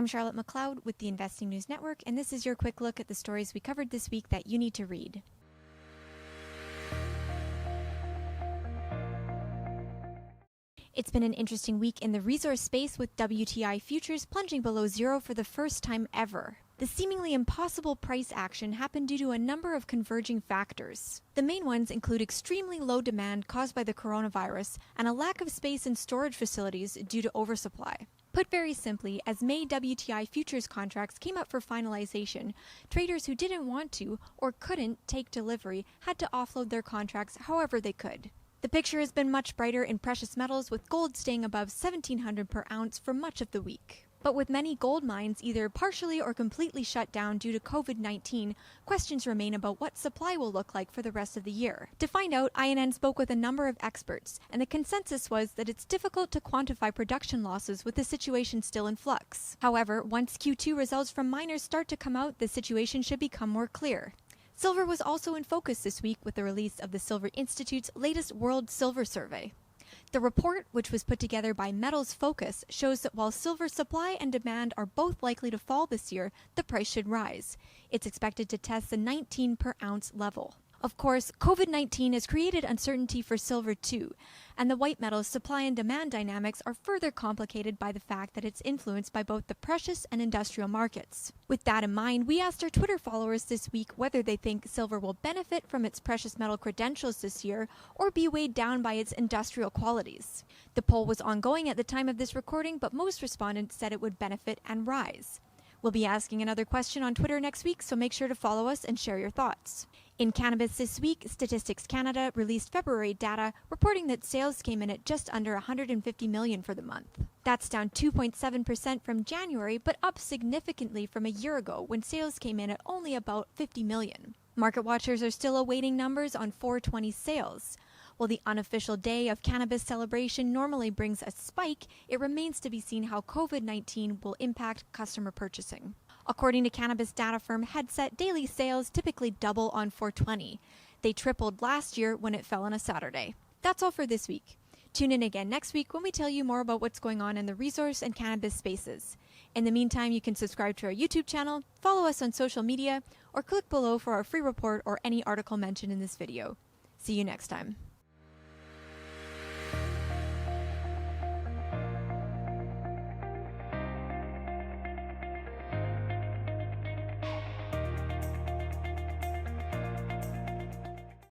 I'm Charlotte McLeod with the Investing News Network, and this is your quick look at the stories we covered this week that you need to read. It's been an interesting week in the resource space with WTI futures plunging below zero for the first time ever. The seemingly impossible price action happened due to a number of converging factors. The main ones include extremely low demand caused by the coronavirus and a lack of space in storage facilities due to oversupply. Put very simply, as May WTI futures contracts came up for finalization, traders who didn't want to or couldn't take delivery had to offload their contracts however they could. The picture has been much brighter in precious metals, with gold staying above $1,700 per ounce for much of the week. But with many gold mines either partially or completely shut down due to COVID-19, questions remain about what supply will look like for the rest of the year. To find out, INN spoke with a number of experts, and the consensus was that it's difficult to quantify production losses with the situation still in flux. However, once Q2 results from miners start to come out, the situation should become more clear. Silver was also in focus this week with the release of the Silver Institute's latest World Silver Survey. The report, which was put together by Metals Focus, shows that while silver supply and demand are both likely to fall this year, the price should rise. It's expected to test the 19 per ounce level. Of course, COVID-19 has created uncertainty for silver too, and the white metal's supply and demand dynamics are further complicated by the fact that it's influenced by both the precious and industrial markets. With that in mind, we asked our Twitter followers this week whether they think silver will benefit from its precious metal credentials this year or be weighed down by its industrial qualities. The poll was ongoing at the time of this recording, but most respondents said it would benefit and rise. We'll be asking another question on Twitter next week, so make sure to follow us and share your thoughts. In cannabis this week, Statistics Canada released February data reporting that sales came in at just under $150 million for the month. That's down 2.7% from January, but up significantly from a year ago when sales came in at only about $50 million. Market watchers are still awaiting numbers on 4/20 sales. While the unofficial day of cannabis celebration normally brings a spike, it remains to be seen how COVID-19 will impact customer purchasing. According to cannabis data firm Headset, daily sales typically double on 4/20. They tripled last year when it fell on a Saturday. That's all for this week. Tune in again next week when we tell you more about what's going on in the resource and cannabis spaces. In the meantime, you can subscribe to our YouTube channel, follow us on social media, or click below for our free report or any article mentioned in this video. See you next time.